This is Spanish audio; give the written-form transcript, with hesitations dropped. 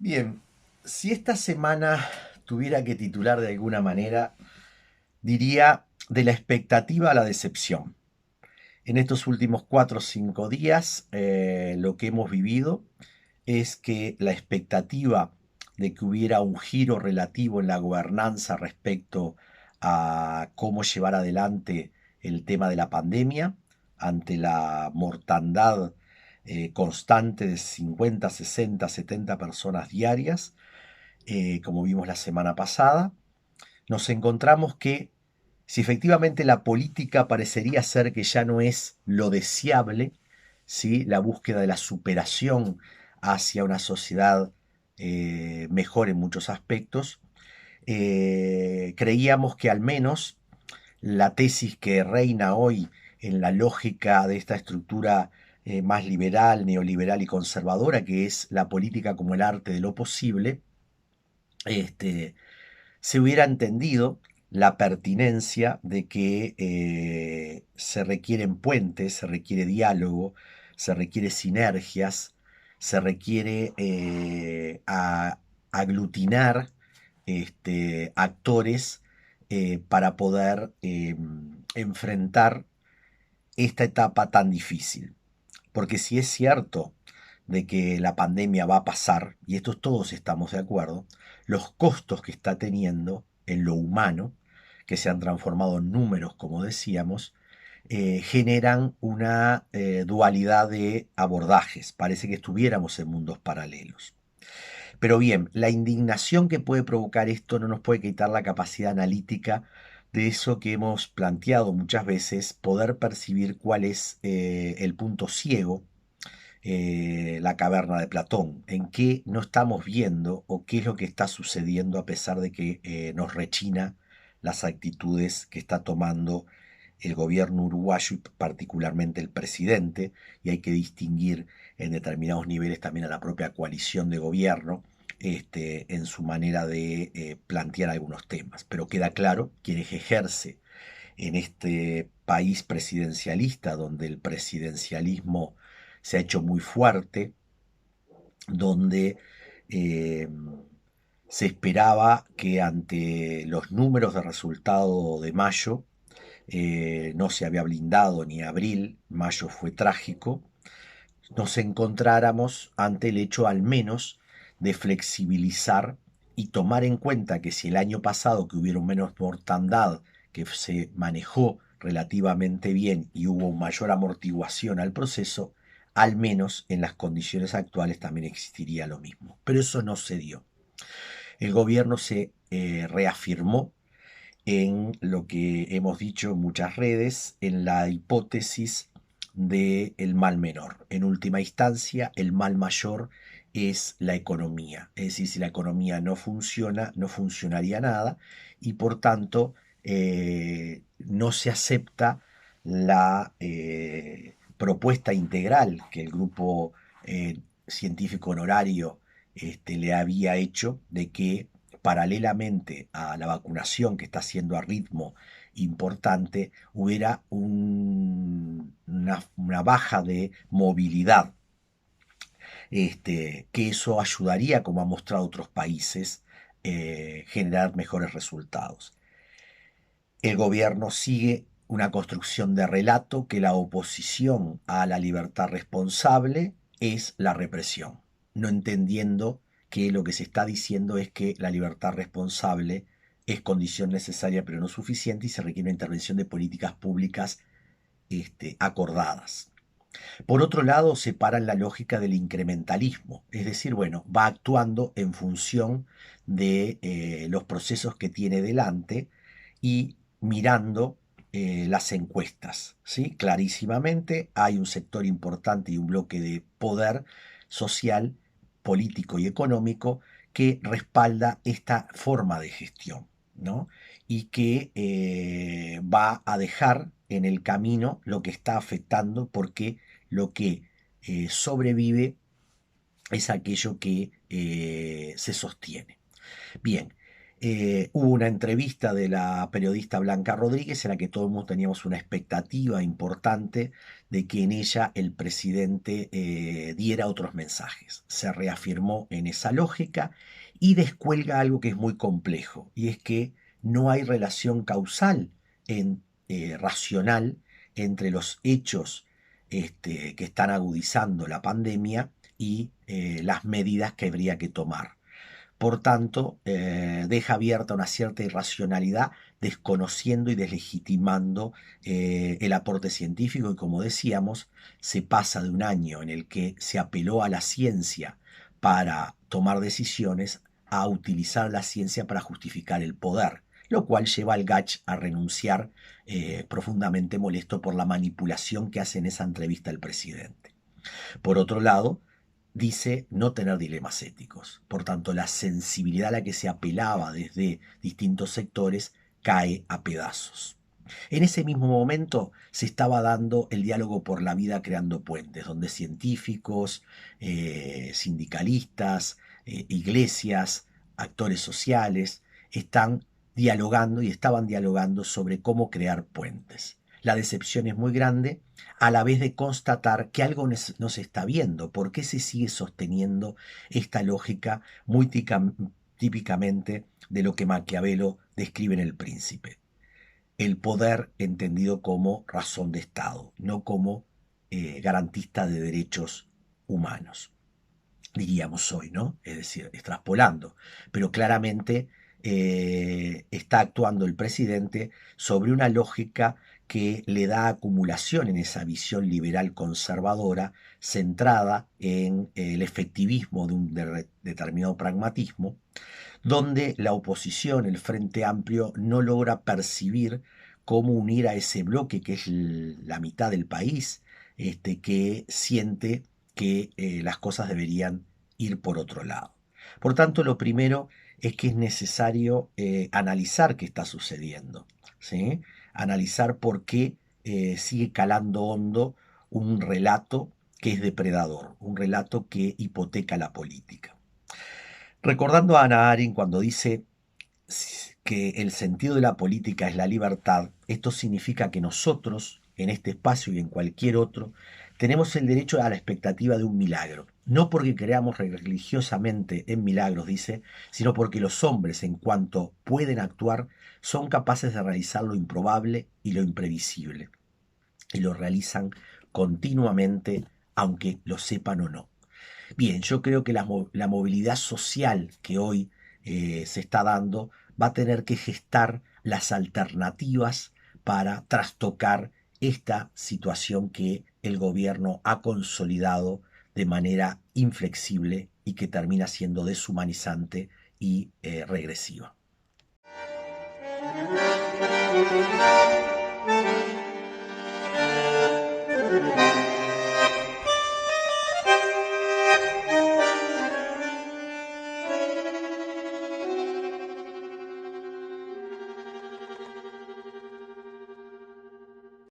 Bien, si esta semana tuviera que titular de alguna manera, diría de la expectativa a la decepción. En estos últimos 4 o 5 días, lo que hemos vivido es que la expectativa de que hubiera un giro relativo en la gobernanza respecto a cómo llevar adelante el tema de la pandemia ante la mortandad constante de 50, 60, 70 personas diarias, como vimos la semana pasada, nos encontramos que si efectivamente la política parecería ser que ya no es lo deseable, ¿sí? La búsqueda de la superación hacia una sociedad mejor en muchos aspectos, creíamos que al menos la tesis que reina hoy en la lógica de esta estructura más liberal, neoliberal y conservadora, que es la política como el arte de lo posible, este, se hubiera entendido la pertinencia de que se requieren puentes, se requiere diálogo, se requiere sinergias, se requiere aglutinar actores para poder enfrentar esta etapa tan difícil. Porque si es cierto de que la pandemia va a pasar, y esto todos estamos de acuerdo, los costos que está teniendo en lo humano, que se han transformado en números, como decíamos, generan una dualidad de abordajes. Parece que estuviéramos en mundos paralelos. Pero bien, la indignación que puede provocar esto no nos puede quitar la capacidad analítica de eso que hemos planteado muchas veces, poder percibir cuál es el punto ciego, la caverna de Platón, en qué no estamos viendo o qué es lo que está sucediendo a pesar de que nos rechina las actitudes que está tomando el gobierno uruguayo y particularmente el presidente, y hay que distinguir en determinados niveles también a la propia coalición de gobierno en su manera de plantear algunos temas. Pero queda claro quién ejerce en este país presidencialista, donde el presidencialismo se ha hecho muy fuerte, donde eh, se esperaba que ante los números de resultado de mayo, no se había blindado ni abril, mayo fue trágico, nos encontráramos ante el hecho al menos de flexibilizar y tomar en cuenta que si el año pasado que hubieron menos mortandad, que se manejó relativamente bien y hubo mayor amortiguación al proceso, al menos en las condiciones actuales también existiría lo mismo. Pero eso no se dio. El gobierno se reafirmó en lo que hemos dicho en muchas redes, en la hipótesis del mal menor. En última instancia, el mal mayor es la economía. Es decir, si la economía no funciona, no funcionaría nada y por tanto no se acepta la propuesta integral que el grupo científico honorario le había hecho de que paralelamente a la vacunación que está haciendo a ritmo importante, hubiera una baja de movilidad, que eso ayudaría, como han mostrado otros países, generar mejores resultados. El gobierno sigue una construcción de relato que la oposición a la libertad responsable es la represión, no entendiendo que lo que se está diciendo es que la libertad responsable es condición necesaria pero no suficiente y se requiere una intervención de políticas públicas acordadas. Por otro lado, separan la lógica del incrementalismo, es decir, bueno, va actuando en función de los procesos que tiene delante y mirando las encuestas. ¿Sí? Clarísimamente hay un sector importante y un bloque de poder social, político y económico que respalda esta forma de gestión, ¿no? Y que va a dejar en el camino lo que está afectando porque lo que sobrevive es aquello que se sostiene. Bien, Hubo una entrevista de la periodista Blanca Rodríguez en la que todos teníamos una expectativa importante de que en ella el presidente diera otros mensajes. Se reafirmó en esa lógica y descuelga algo que es muy complejo, y es que no hay relación causal racional entre los hechos que están agudizando la pandemia y las medidas que habría que tomar. Por tanto, deja abierta una cierta irracionalidad, desconociendo y deslegitimando el aporte científico, y como decíamos, se pasa de un año en el que se apeló a la ciencia para tomar decisiones a utilizar la ciencia para justificar el poder, lo cual lleva al Gach a renunciar, profundamente molesto por la manipulación que hace en esa entrevista el presidente. Por otro lado, dice no tener dilemas éticos. Por tanto, la sensibilidad a la que se apelaba desde distintos sectores cae a pedazos. En ese mismo momento se estaba dando el diálogo por la vida creando puentes, donde científicos, sindicalistas, iglesias, actores sociales están dialogando y estaban dialogando sobre cómo crear puentes. La decepción es muy grande, a la vez de constatar que algo no se está viendo. ¿Por qué se sigue sosteniendo esta lógica muy típicamente de lo que Maquiavelo describe en El Príncipe? El poder entendido como razón de Estado, no como garantista de derechos humanos, diríamos hoy, ¿no? Es decir, extrapolando, pero claramente está actuando el presidente sobre una lógica que le da acumulación en esa visión liberal conservadora centrada en el efectivismo de un determinado pragmatismo, donde la oposición, el Frente Amplio, no logra percibir cómo unir a ese bloque que es la mitad del país, que siente que las cosas deberían ir por otro lado. Por tanto, lo primero es que es necesario analizar qué está sucediendo, ¿sí? Analizar por qué sigue calando hondo un relato que es depredador, un relato que hipoteca la política. Recordando a Hannah Arendt cuando dice que el sentido de la política es la libertad, esto significa que nosotros, en este espacio y en cualquier otro, tenemos el derecho a la expectativa de un milagro. No porque creamos religiosamente en milagros, dice, sino porque los hombres, en cuanto pueden actuar, son capaces de realizar lo improbable y lo imprevisible. Y lo realizan continuamente, aunque lo sepan o no. Bien, yo creo que la movilidad social que hoy se está dando va a tener que gestar las alternativas para trastocar esta situación que el gobierno ha consolidado de manera inflexible y que termina siendo deshumanizante y regresiva.